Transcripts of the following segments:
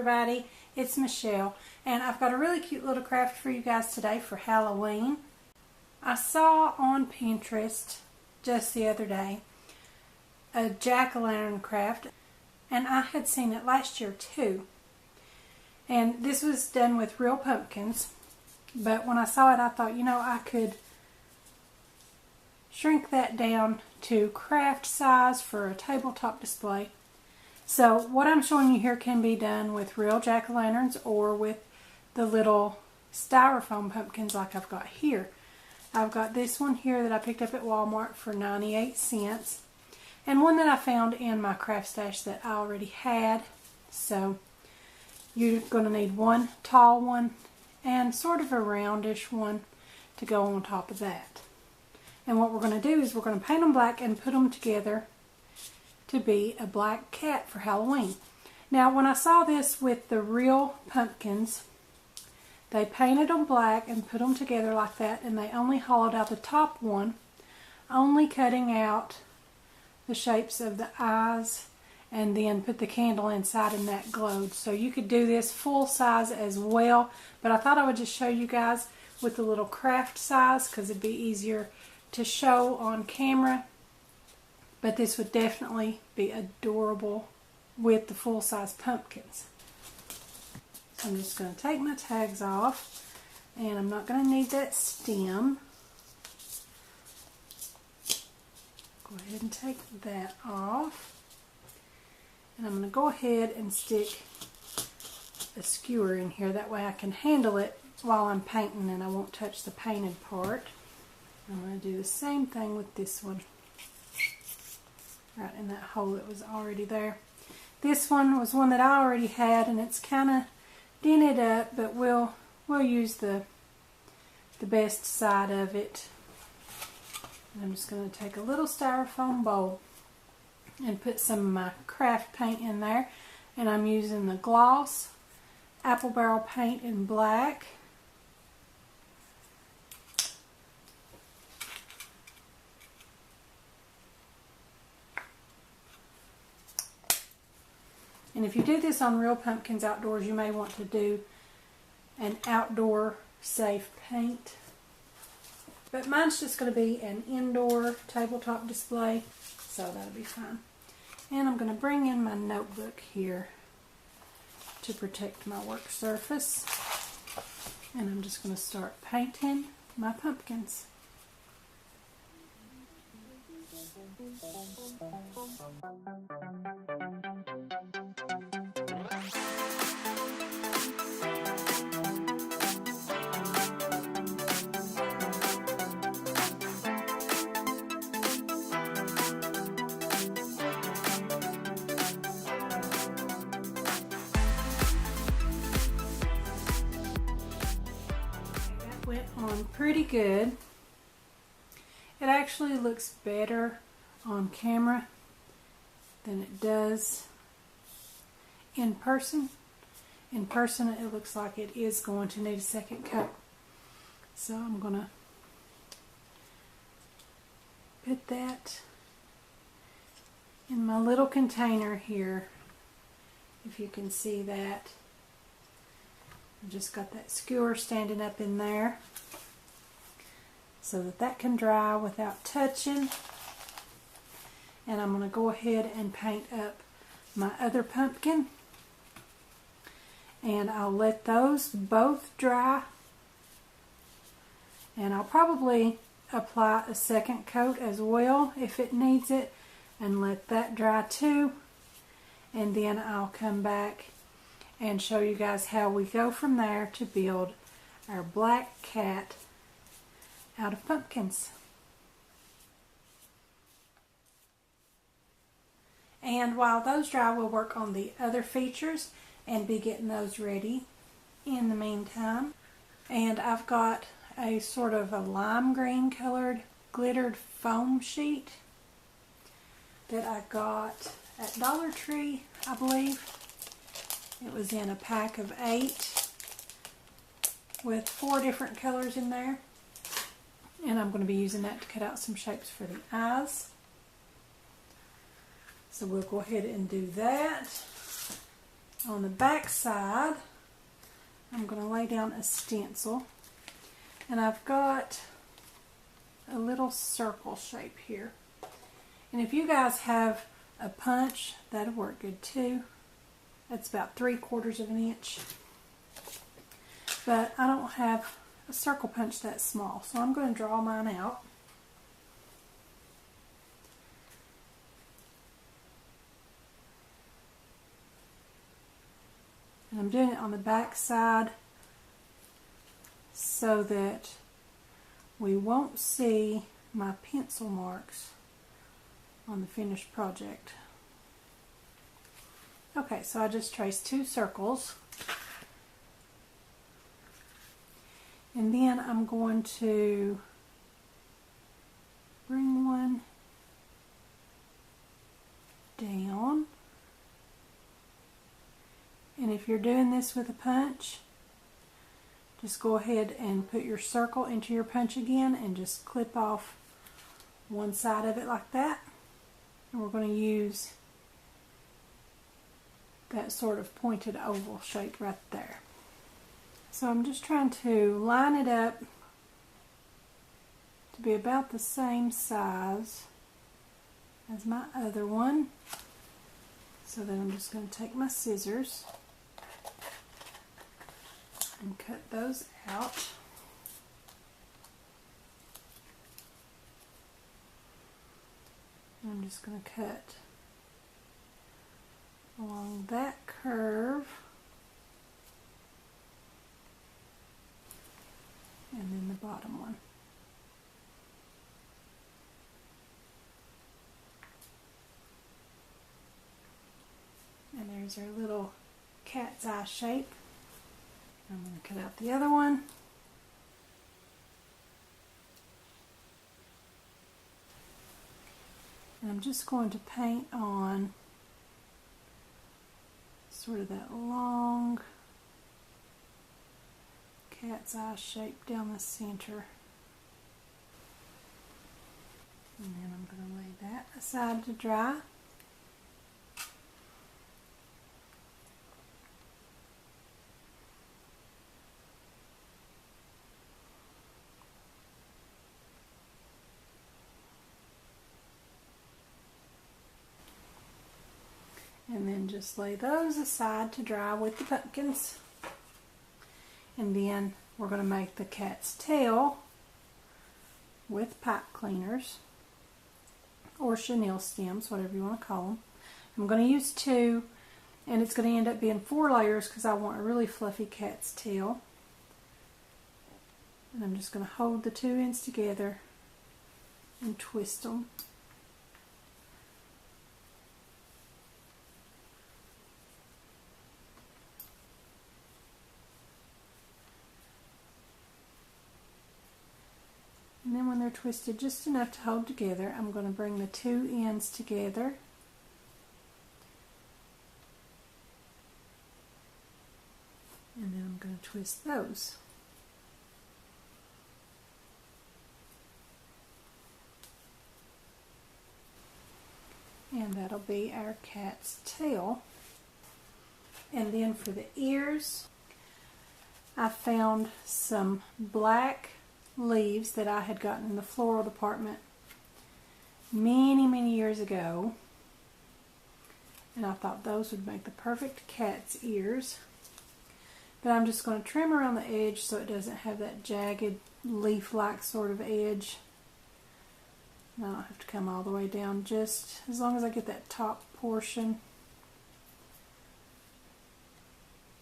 everybody, it's Michelle, and I've got a really cute little craft for you guys today for Halloween. I saw on Pinterest just the other day a jack-o'-lantern craft, and I had seen it last year too. And this was done with real pumpkins, but when I saw it I thought, you know, I could shrink that down to craft size for a tabletop display. So what I'm showing you here can be done with real jack-o'-lanterns or with the little styrofoam pumpkins like I've got here. I've got this one here that I picked up at Walmart for 98 cents. And one that I found in my craft stash that I already had. So you're going to need one tall one and sort of a roundish one to go on top of that. And what we're going to do is we're going to paint them black and put them together to be a black cat for Halloween. Now when I saw this with the real pumpkins, they painted them black and put them together like that, and they only hollowed out the top one, only cutting out the shapes of the eyes, and then put the candle inside and that glowed. So you could do this full size as well, but I thought I would just show you guys with the little craft size because it'd be easier to show on camera. But this would definitely be adorable with the full-size pumpkins. So I'm just going to take my tags off, and I'm not going to need that stem. Go ahead and take that off. And I'm going to go ahead and stick a skewer in here. That way I can handle it while I'm painting and I won't touch the painted part. I'm going to do the same thing with this one. Right in that hole that was already there. This one was one that I already had, and it's kind of dented up, but we'll use the best side of it. And I'm just going to take a little styrofoam bowl and put some of my craft paint in there, and I'm using the gloss apple barrel paint in black. And if you do this on real pumpkins outdoors, you may want to do an outdoor safe paint. But mine's just going to be an indoor tabletop display, so that'll be fine. And I'm going to bring in my notebook here to protect my work surface. And I'm just going to start painting my pumpkins. Went on pretty good. It actually looks better on camera than it does in person. In person it looks like it is going to need a second coat. So I'm going to put that in my little container here, if you can see that. I've just got that skewer standing up in there so that can dry without touching. And I'm going to go ahead and paint up my other pumpkin. And I'll let those both dry. And I'll probably apply a second coat as well if it needs it, and let that dry too. And then I'll come back and show you guys how we go from there to build our black cat out of pumpkins. And while those dry, we'll work on the other features and be getting those ready in the meantime. And I've got a sort of a lime green colored glittered foam sheet that I got at Dollar Tree, I believe. It was in a pack of 8 with 4 different colors in there. And I'm going to be using that to cut out some shapes for the eyes. So we'll go ahead and do that. On the back side, I'm going to lay down a stencil, and I've got a little circle shape here. And if you guys have a punch, that'll work good too. That's about 3/4 of an inch. But I don't have a circle punch that small, so I'm going to draw mine out. And I'm doing it on the back side so that we won't see my pencil marks on the finished project. Okay, so I just traced 2 circles. And then I'm going to bring one down. And if you're doing this with a punch, just go ahead and put your circle into your punch again and just clip off one side of it like that. And we're going to use that sort of pointed oval shape right there. So I'm just trying to line it up to be about the same size as my other one. So then I'm just going to take my scissors and cut those out. I'm just going to cut along that curve, and then the bottom one. And there's our little cat's eye shape. I'm going to cut out the other one. And I'm just going to paint on sort of that long cat's eye shape down the center. And then I'm going to lay that aside to dry. And then just lay those aside to dry with the pumpkins. And then we're going to make the cat's tail with pipe cleaners or chenille stems, whatever you want to call them. I'm going to use 2, and it's going to end up being 4 layers because I want a really fluffy cat's tail. And I'm just going to hold the 2 ends together and twist them. And then when they're twisted just enough to hold together, I'm going to bring the 2 ends together. And then I'm going to twist those. And that'll be our cat's tail. And then for the ears, I found some black leaves that I had gotten in the floral department many years ago, and I thought those would make the perfect cat's ears. But I'm just going to trim around the edge so it doesn't have that jagged leaf-like sort of edge. And I don't have to come all the way down, just as long as I get that top portion,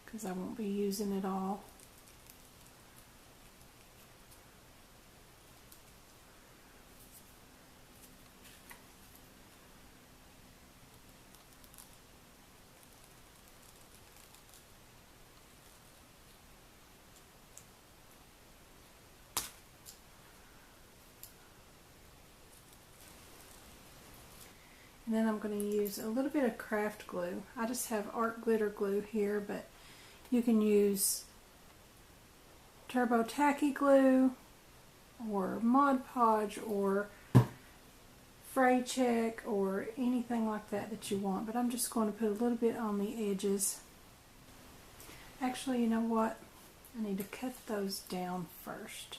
because I won't be using it all. And then I'm going to use a little bit of craft glue. I just have art glitter glue here, but you can use Turbo Tacky glue or Mod Podge or Fray Check or anything like that that you want. But I'm just going to put a little bit on the edges Actually, you know what? I need to cut those down first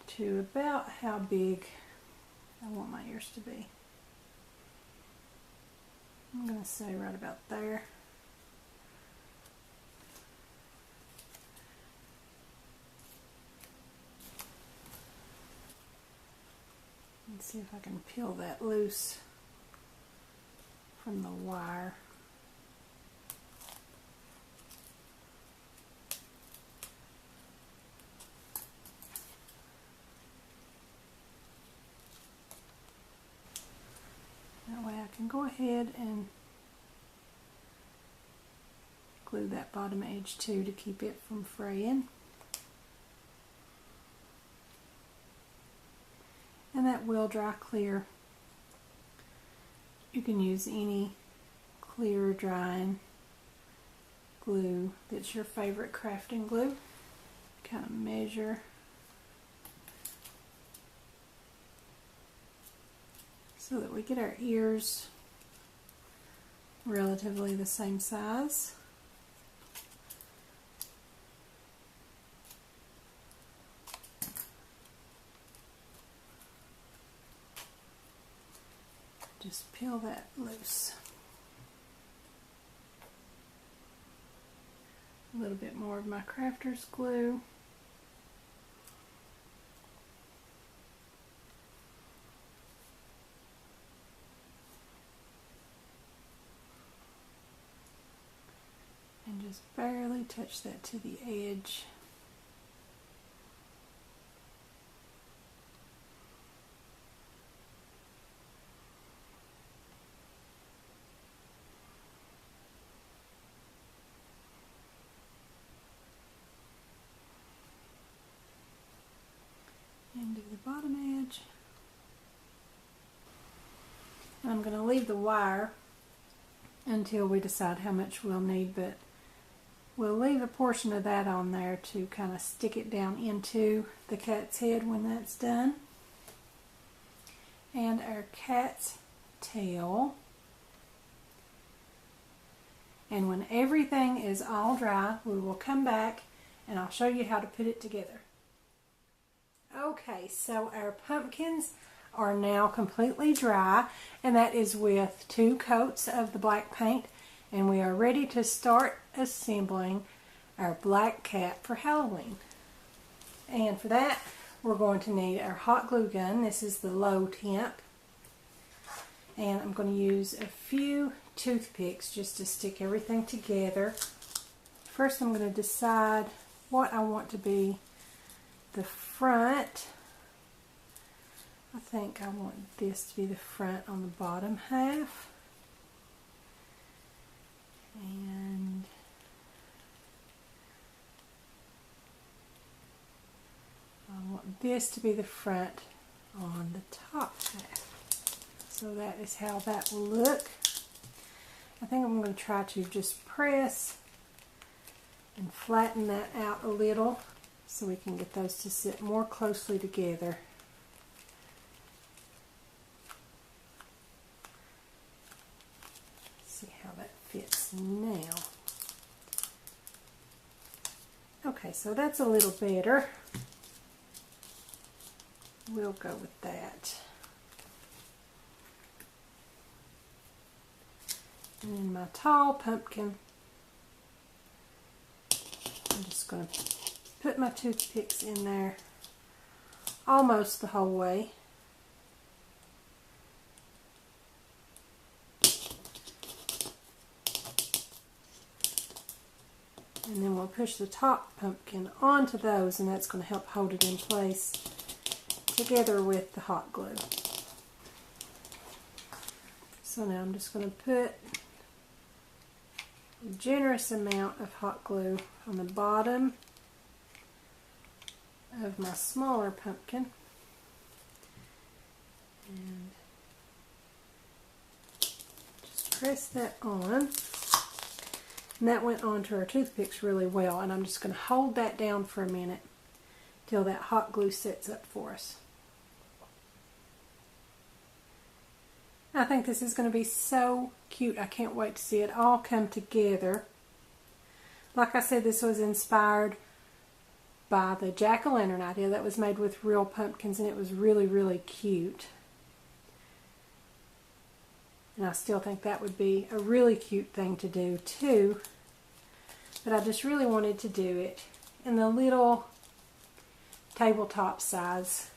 to about how big I want my ears to be. I'm going to say right about there. Let's see if I can peel that loose from the wire. That way I can go ahead and glue that bottom edge too to keep it from fraying. And that will dry clear. You can use any clear drying glue that's your favorite crafting glue. Kind of measure. So that we get our ears relatively the same size. Just peel that loose. A little bit more of my crafter's glue. And just barely touch that to the edge. And do the bottom edge. I'm going to leave the wire until we decide how much we'll need, but we'll leave a portion of that on there to kind of stick it down into the cat's head when that's done. And our cat's tail. And when everything is all dry, we will come back and I'll show you how to put it together. Okay, so our pumpkins are now completely dry, and that is with 2 coats of the black paint, and we are ready to start assembling our black cat for Halloween. And for that, we're going to need our hot glue gun. This is the low temp, and I'm going to use a few toothpicks just to stick everything together. First, I'm going to decide what I want to be the front. I think I want this to be the front on the bottom half. And I want this to be the front on the top half. So that is how that will look. I think I'm going to try to just press and flatten that out a little so we can get those to sit more closely together. See how that fits now. Okay, so that's a little better. We'll go with that. And then my tall pumpkin, I'm just going to put my toothpicks in there almost the whole way. And then we'll push the top pumpkin onto those, and that's going to help hold it in place together with the hot glue. So now I'm just going to put a generous amount of hot glue on the bottom of my smaller pumpkin, and just press that on, and that went onto our toothpicks really well, and I'm just going to hold that down for a minute till that hot glue sets up for us. I think this is going to be so cute. I can't wait to see it all come together. Like I said, this was inspired by the jack-o'-lantern idea that was made with real pumpkins, and it was really, really cute. And I still think that would be a really cute thing to do too. But I just really wanted to do it in the little tabletop size.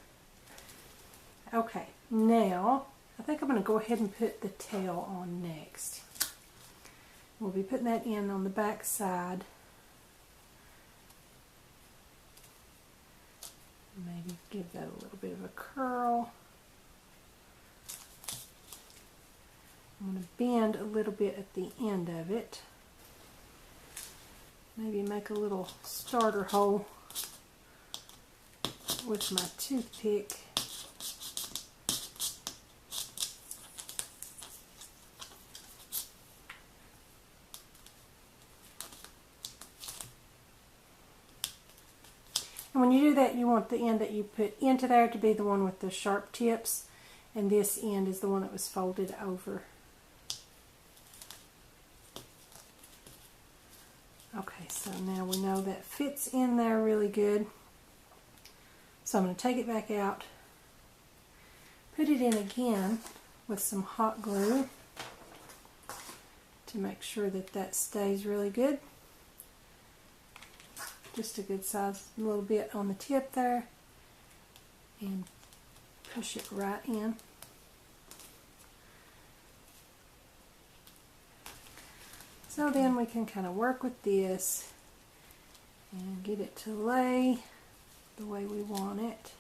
Okay, now I think I'm going to go ahead and put the tail on next. We'll be putting that in on the back side. Maybe give that a little bit of a curl. I'm going to bend a little bit at the end of it. Maybe make a little starter hole with my toothpick. And when you do that, you want the end that you put into there to be the one with the sharp tips, and this end is the one that was folded over. Okay, so now we know that fits in there really good. So I'm going to take it back out, put it in again with some hot glue to make sure that that stays really good. Just a good size, a little bit on the tip there, and push it right in. So then we can kind of work with this and get it to lay the way we want it.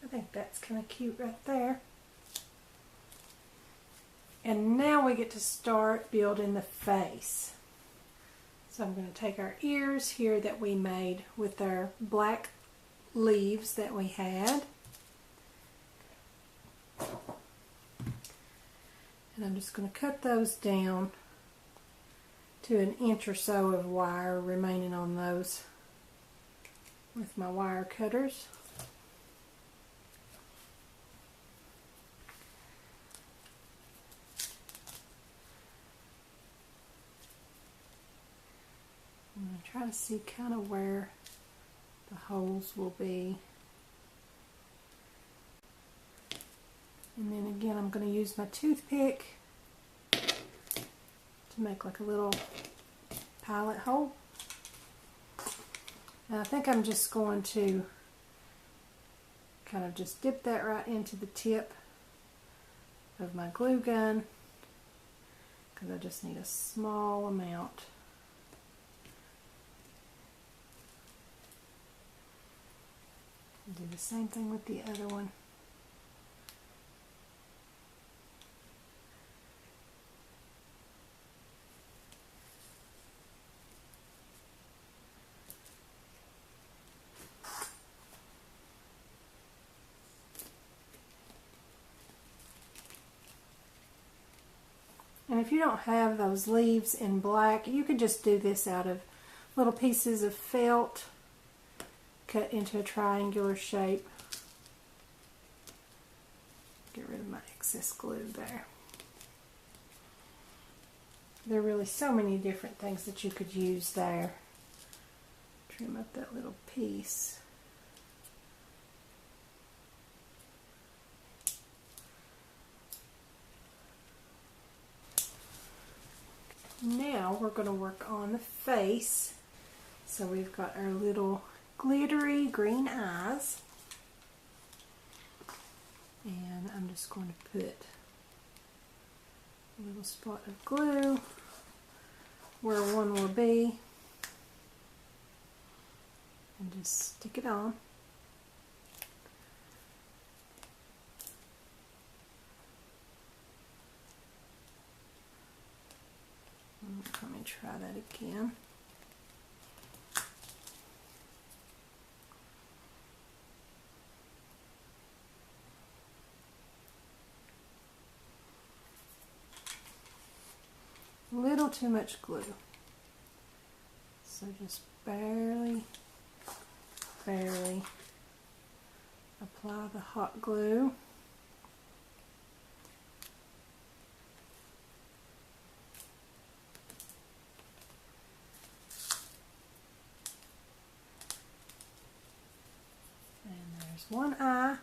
I think that's kind of cute right there. And now we get to start building the face. So I'm going to take our ears here that we made with our black leaves that we had. And I'm just going to cut those down to 1 inch or so of wire remaining on those with my wire cutters. I'm going to try to see kind of where the holes will be. And then again, I'm going to use my toothpick to make like a little pilot hole. And I think I'm just going to kind of just dip that right into the tip of my glue gun, because I just need a small amount. Do the same thing with the other one. And if you don't have those leaves in black, you could just do this out of little pieces of felt cut into a triangular shape. Get rid of my excess glue there. There are really so many different things that you could use there. Trim up that little piece. Now we're going to work on the face. So we've got our little glittery green eyes. And I'm just going to put a little spot of glue where one will be and just stick it on. Let me try that again. A little too much glue. So just barely apply the hot glue. There's one eye.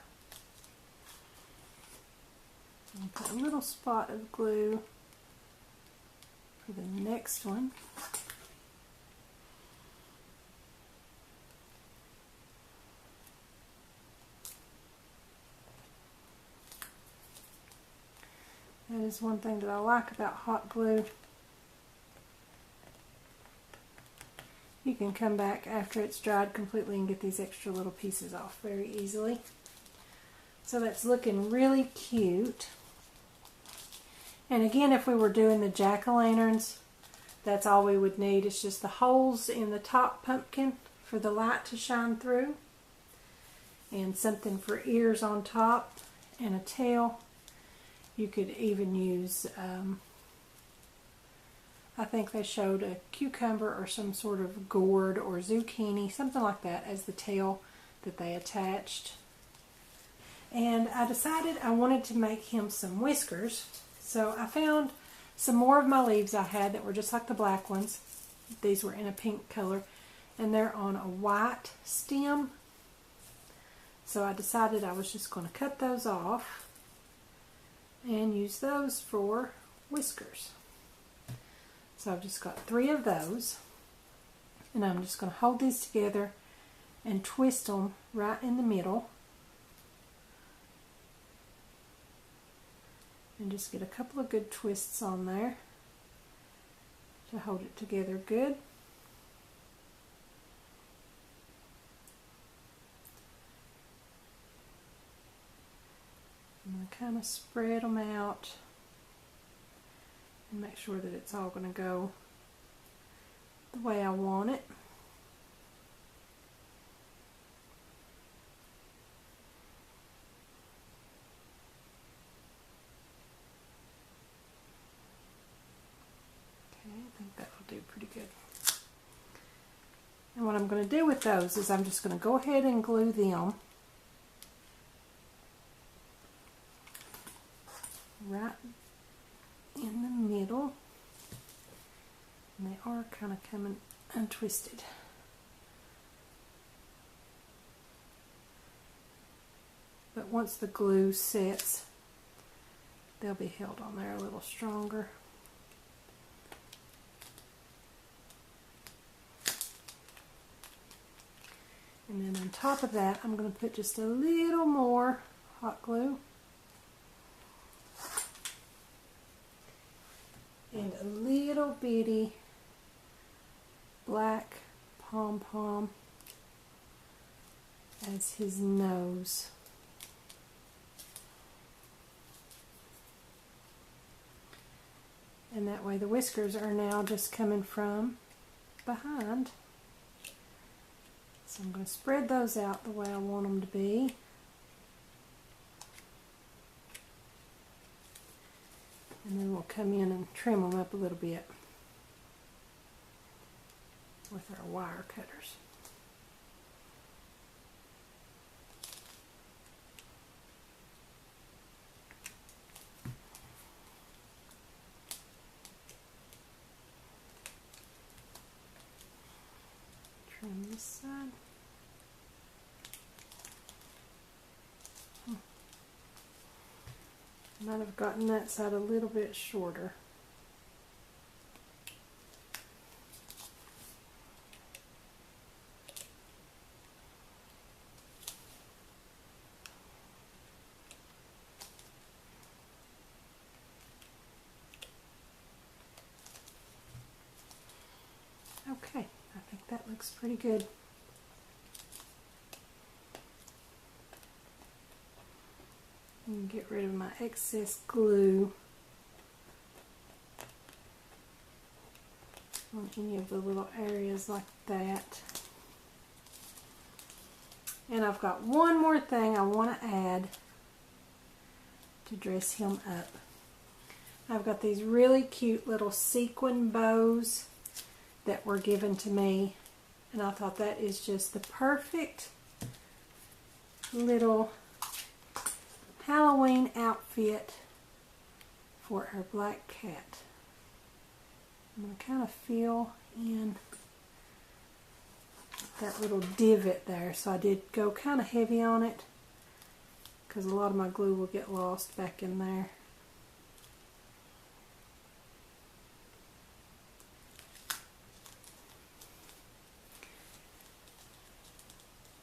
I'll put a little spot of glue for the next one. That is one thing that I like about hot glue. You can come back after it's dried completely and get these extra little pieces off very easily. So that's looking really cute. And again, if we were doing the jack-o'-lanterns, that's all we would need. It's just the holes in the top pumpkin for the light to shine through, and something for ears on top, and a tail. You could even use, I think they showed a cucumber or some sort of gourd or zucchini, something like that, as the tail that they attached. And I decided I wanted to make him some whiskers. So I found some more of my leaves I had that were just like the black ones. These were in a pink color, and they're on a white stem. So I decided I was just going to cut those off and use those for whiskers. So I've just got 3 of those, and I'm just going to hold these together and twist them right in the middle, and just get a couple of good twists on there to hold it together good. I'm going to kind of spread them out and make sure that it's all going to go the way I want it. Okay, I think that will do pretty good. And what I'm going to do with those is I'm just going to go ahead and glue them right in the middle, and they are kind of coming untwisted. But once the glue sets, they'll be held on there a little stronger. And then on top of that, I'm going to put just a little more hot glue and a little bitty black pom-pom as his nose. And that way the whiskers are now just coming from behind. So I'm going to spread those out the way I want them to be. And then we'll come in and trim them up a little bit with our wire cutters. Trim this side. Might have gotten that side a little bit shorter. Okay, I think that looks pretty good. And get rid of my excess glue on any of the little areas like that. And I've got one more thing I want to add to dress him up. I've got these really cute little sequin bows that were given to me, and I thought that is just the perfect little Halloween outfit for our black cat. I'm going to kind of fill in that little divot there, so I did go kind of heavy on it because a lot of my glue will get lost back in there.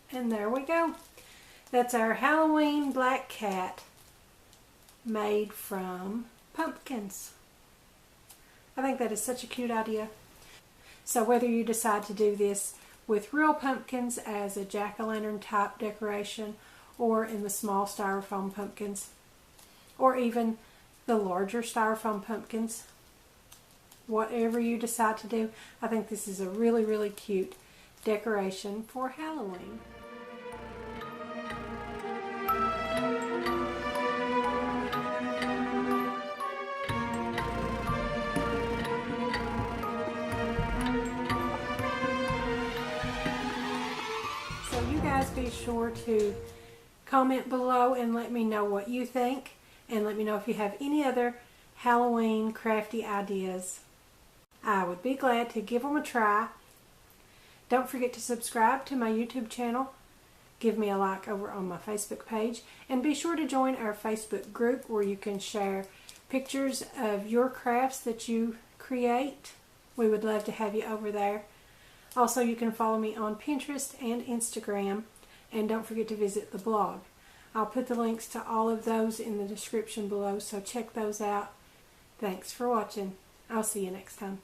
And there we go. That's our Halloween black cat made from pumpkins. I think that is such a cute idea. So whether you decide to do this with real pumpkins as a jack-o'-lantern type decoration, or in the small styrofoam pumpkins, or even the larger styrofoam pumpkins, whatever you decide to do, I think this is a really, really cute decoration for Halloween. So you guys be sure to comment below and let me know what you think, and let me know if you have any other Halloween crafty ideas. I would be glad to give them a try. Don't forget to subscribe to my YouTube channel. Give me a like over on my Facebook page, and be sure to join our Facebook group where you can share pictures of your crafts that you create. We would love to have you over there. Also, you can follow me on Pinterest and Instagram, and don't forget to visit the blog. I'll put the links to all of those in the description below, so check those out. Thanks for watching. I'll see you next time.